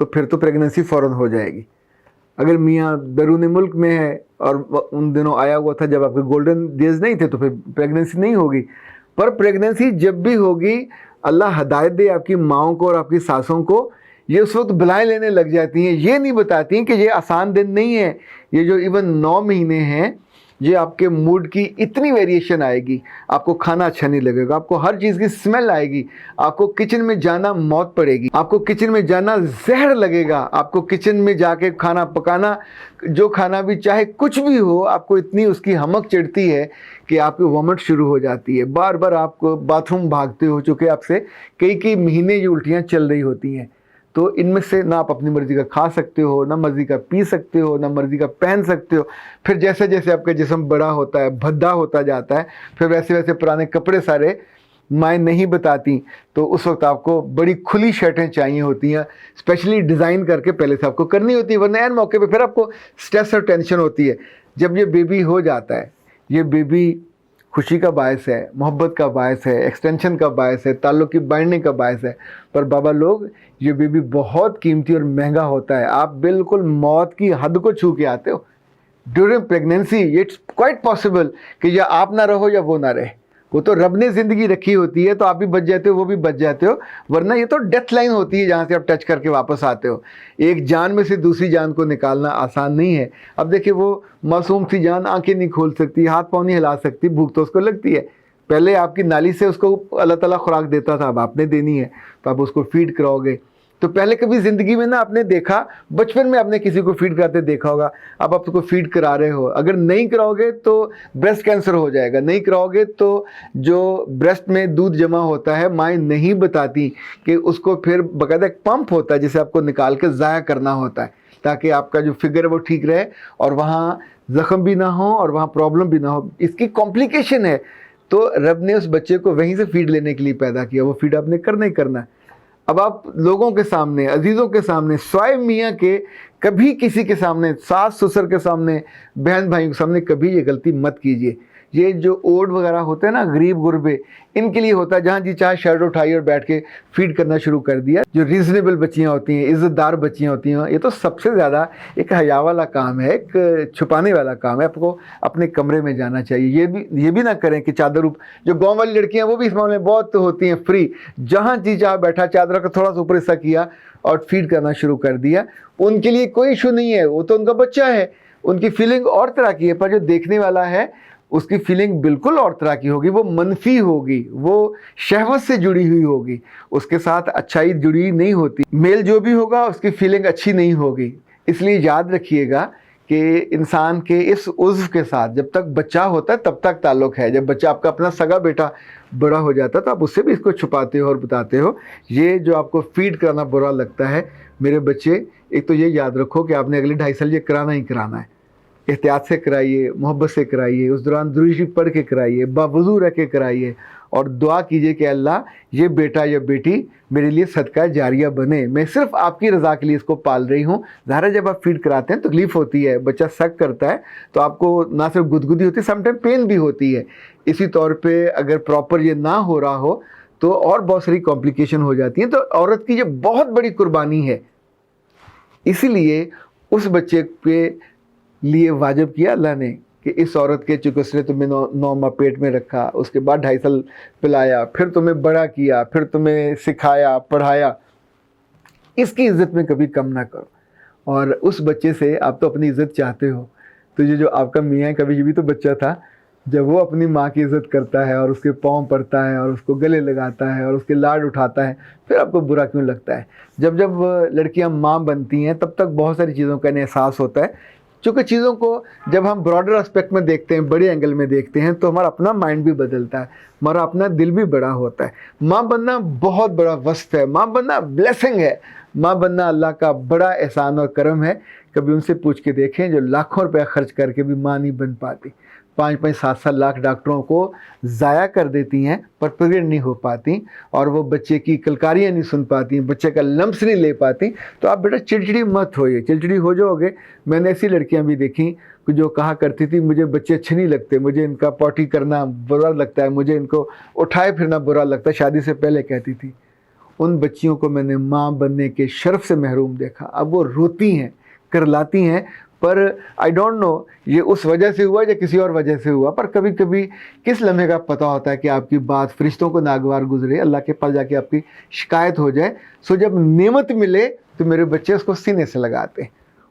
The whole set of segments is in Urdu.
تو پھر تو پریگننسی فوراً ہو جائے گی. اگر میاں بیرون ملک میں ہے اور ان دنوں آیا ہوا تھا جب آپ کے گولڈن ڈیز نہیں تھے تو پھر پریگننسی نہیں ہوگی. پر پریگننسی جب بھی ہوگی اللہ ہدایت دے آپ کی ماؤں کو اور آپ کی ساسوں کو, یہ اس وقت بلائیں لینے لگ جاتی ہیں, یہ نہیں بتاتی ہیں کہ یہ آسان دن نہیں ہے. یہ جو ایون 9 مہینے ہیں یہ آپ کے موڈ کی اتنی ویریشن آئے گی, آپ کو کھانا اچھا نہیں لگے گا, آپ کو ہر چیز کی اسمیل آئے گی, آپ کو کچن میں جانا موت پڑے گی, آپ کو کچن میں جانا زہر لگے گا, آپ کو کچن میں جا کے کھانا پکانا, جو کھانا بھی چاہے کچھ بھی ہو, آپ کو اتنی اس کی ہمک چڑھتی ہے کہ آپ کی وامٹ شروع ہو جاتی ہے. بار بار آپ کو باتھ روم بھاگتے ہو چکے آپ سے کئی مہینے یہ الٹیاں چل رہی ہوتی ہیں. تو ان میں سے نہ آپ اپنی مرضی کا کھا سکتے ہو, نہ مرضی کا پی سکتے ہو, نہ مرضی کا پہن سکتے ہو. پھر جیسے جیسے آپ کا جسم بڑا ہوتا ہے, بھدا ہوتا جاتا ہے, پھر ویسے ویسے پرانے کپڑے سارے مائیں نہیں بتاتی, تو اس وقت آپ کو بڑی کھلی شرٹیں چاہیے ہوتی ہیں, اسپیشلی ڈیزائن کر کے پہلے سے آپ کو کرنی ہوتی ہے, ورنہ این موقع پہ پھر آپ کو سٹریس اور ٹینشن ہوتی ہے. جب یہ بیبی ہو جاتا ہے, یہ بیبی خوشی کا باعث ہے, محبت کا باعث ہے, ایکسٹینشن کا باعث ہے, تعلق کی بائنڈنگ کا باعث ہے. پر بابا لوگ, یہ بیبی بہت قیمتی اور مہنگا ہوتا ہے. آپ بالکل موت کی حد کو چھو کے آتے ہو during pregnancy. It's quite possible کہ یا آپ نہ رہو یا وہ نہ رہے. وہ تو رب نے زندگی رکھی ہوتی ہے, تو آپ بھی بچ جاتے ہو, وہ بھی بچ جاتے ہو, ورنہ یہ تو ڈیتھ لائن ہوتی ہے جہاں سے آپ ٹچ کر کے واپس آتے ہو. ایک جان میں سے دوسری جان کو نکالنا آسان نہیں ہے. اب دیکھیں وہ معصوم سی جان آنکھیں نہیں کھول سکتی, ہاتھ پاؤں نہیں ہلا سکتی, بھوک تو اس کو لگتی ہے. پہلے آپ کی نالی سے اس کو اللہ تعالیٰ خوراک دیتا تھا, اب آپ نے دینی ہے تو آپ اس کو فیڈ کراؤ گے. تو پہلے کبھی زندگی میں نا آپ نے دیکھا, بچپن میں آپ نے کسی کو فیڈ کراتے دیکھا ہوگا, اب آپ اس کو فیڈ کرا رہے ہو. اگر نہیں کراؤ گے تو بریسٹ کینسر ہو جائے گا. نہیں کراؤ گے تو جو بریسٹ میں دودھ جمع ہوتا ہے, مائیں نہیں بتاتی کہ اس کو پھر باقاعدہ ایک پمپ ہوتا ہے جسے آپ کو نکال کے ضائع کرنا ہوتا ہے, تاکہ آپ کا جو فگر ہے وہ ٹھیک رہے اور وہاں زخم بھی نہ ہو اور وہاں پرابلم بھی نہ ہو. اس کی کمپلیکیشن ہے. تو رب نے اس بچے کو وہیں سے فیڈ لینے کے لیے پیدا کیا, وہ فیڈ آپ نے کرنا ہی کرنا ہے. اب آپ لوگوں کے سامنے, عزیزوں کے سامنے, سوائے میاں کے کبھی کسی کے سامنے, ساس سسر کے سامنے, بہن بھائیوں کے سامنے کبھی یہ غلطی مت کیجیے. یہ جو اوڈ وغیرہ ہوتے ہیں نا, غریب غربے, ان کے لیے ہوتا ہے, جہاں جی چاہے شرٹ اٹھائی اور بیٹھ کے فیڈ کرنا شروع کر دیا. جو ریزنیبل بچیاں ہوتی ہیں, عزت دار بچیاں ہوتی ہیں, یہ تو سب سے زیادہ ایک حیا والا کام ہے, ایک چھپانے والا کام ہے. آپ کو اپنے کمرے میں جانا چاہیے. یہ بھی نہ کریں کہ چادر جو گاؤں والی لڑکیاں وہ بھی اس معاملے میں بہت ہوتی ہیں فری, جہاں جی چاہے بیٹھا, چادر کا تھوڑا سا اوپر حصہ کیا اور فیڈ کرنا شروع کر دیا. ان کے لیے کوئی ایشو نہیں ہے, وہ تو ان کا بچہ ہے, ان کی فیلنگ اور طرح کی ہے. پر جو دیکھنے والا ہے اس کی فیلنگ بالکل اور طرح کی ہوگی, وہ منفی ہوگی, وہ شہوت سے جڑی ہوئی ہوگی, اس کے ساتھ اچھائی جڑی نہیں ہوتی. میل جو بھی ہوگا اس کی فیلنگ اچھی نہیں ہوگی. اس لیے یاد رکھیے گا کہ انسان کے اس عضو کے ساتھ جب تک بچہ ہوتا ہے تب تک تعلق ہے. جب بچہ آپ کا اپنا سگا بیٹا بڑا ہو جاتا ہے تو آپ اس سے بھی اس کو چھپاتے ہو اور بتاتے ہو. یہ جو آپ کو فیڈ کرنا برا لگتا ہے, میرے بچے, ایک تو یہ یاد رکھو کہ آپ نے اگلے 2.5 سال یہ کرانا ہی کرانا ہے. احتیاط سے کرائیے, محبت سے کرائیے, اس دوران درود شریف پڑھ کے کرائیے, باوضو رہ کے کرائیے, اور دعا کیجئے کہ اللہ یہ بیٹا یا بیٹی میرے لیے صدقہ جاریہ بنے, میں صرف آپ کی رضا کے لیے اس کو پال رہی ہوں. ظاہر ہے جب آپ فیڈ کراتے ہیں تکلیف ہوتی ہے, بچہ سک کرتا ہے تو آپ کو نہ صرف گدگدی ہوتی ہے, سم ٹائم پین بھی ہوتی ہے. اسی طور پہ اگر پراپر یہ نہ ہو رہا ہو تو اور بہت ساری کمپلیکیشن ہو جاتی ہیں. تو عورت کی یہ بہت بڑی قربانی ہے. اسی لیے اس بچے کے لیے واجب کیا اللہ نے کہ اس عورت کے, چونکہ اس نے تمہیں 9 ماہ پیٹ میں رکھا, اس کے بعد 2.5 سال پلایا, پھر تمہیں بڑا کیا, پھر تمہیں سکھایا, پڑھایا, اس کی عزت میں کبھی کم نہ کرو. اور اس بچے سے آپ تو اپنی عزت چاہتے ہو, تو یہ جو آپ کا میاں ہے, کبھی یہ بھی تو بچہ تھا, جب وہ اپنی ماں کی عزت کرتا ہے اور اس کے پاؤں پڑتا ہے اور اس کو گلے لگاتا ہے اور اس کے لاڈ اٹھاتا ہے, پھر آپ کو برا کیوں لگتا ہے؟ جب لڑکیاں ماں بنتی ہیں تب تک بہت ساری چیزوں کا انہیں احساس ہوتا ہے. چونکہ چیزوں کو جب ہم براڈر اسپیکٹ میں دیکھتے ہیں, بڑے اینگل میں دیکھتے ہیں, تو ہمارا اپنا مائنڈ بھی بدلتا ہے, ہمارا اپنا دل بھی بڑا ہوتا ہے. ماں بننا بہت بڑا وصف ہے, ماں بننا بلیسنگ ہے, ماں بننا اللہ کا بڑا احسان اور کرم ہے. کبھی ان سے پوچھ کے دیکھیں جو لاکھوں روپے خرچ کر کے بھی ماں نہیں بن پاتی, 5-5, 7-7 لاکھ ڈاکٹروں کو ضائع کر دیتی ہیں پر پریگننٹ نہیں ہو پاتی, اور وہ بچے کی کلکاریاں نہیں سن پاتی, بچے کا لمس نہیں لے پاتی. تو آپ بیٹا چڑچڑی مت ہوئیے, چڑچڑی ہو جاؤ گے. میں نے ایسی لڑکیاں بھی دیکھیں جو کہا کرتی تھی مجھے بچے اچھے نہیں لگتے, مجھے ان کا پوٹی کرنا برا لگتا ہے, مجھے ان کو اٹھائے پھرنا برا لگتا ہے, شادی سے پہلے کہتی تھی. ان بچیوں کو میں نے ماں بننے کے شرف سے محروم دیکھا. اب وہ روتی ہیں, کرلاتی ہیں, پر آئی ڈونٹ نو یہ اس وجہ سے ہوا یا کسی اور وجہ سے ہوا, پر کبھی کبھی کس لمحے کا پتہ ہوتا ہے کہ آپ کی بات فرشتوں کو ناگوار گزرے, اللہ کے پاس جا کے آپ کی شکایت ہو جائے. سو جب نعمت ملے تو میرے بچے اس کو سینے سے لگاتے ہیں,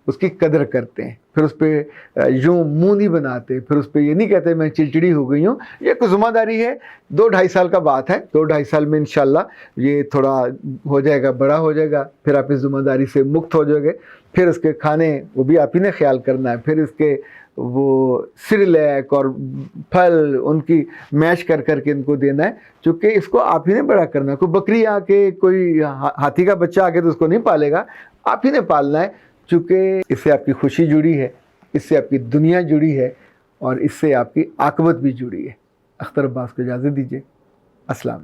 اس کی قدر کرتے ہیں, پھر اس پہ یوں منہ نہیں بناتے, پھر اس پہ یہ نہیں کہتے میں چڑچڑی ہو گئی ہوں. یہ ایک ذمہ داری ہے, 2-2.5 سال کا بات ہے, 2-2.5 سال میں انشاءاللہ یہ تھوڑا ہو جائے گا, بڑا ہو جائے گا, پھر آپ اس ذمہ داری سے مکت ہو جائے گے. پھر اس کے کھانے وہ بھی آپ ہی نے خیال کرنا ہے, پھر اس کے وہ سریلیک اور پھل ان کی میش کر کر کے ان کو دینا ہے, چونکہ اس کو آپ ہی نے بڑا کرنا ہے. کوئی بکری آ کے, کوئی ہاتھی کا بچہ آ کے تو اس کو نہیں پالے گا, آپ ہی نے پالنا ہے, چونکہ اس سے آپ کی خوشی جڑی ہے, اس سے آپ کی دنیا جڑی ہے, اور اس سے آپ کی عاقبت بھی جڑی ہے. اختر عباس کو اجازت دیجیے. السلام.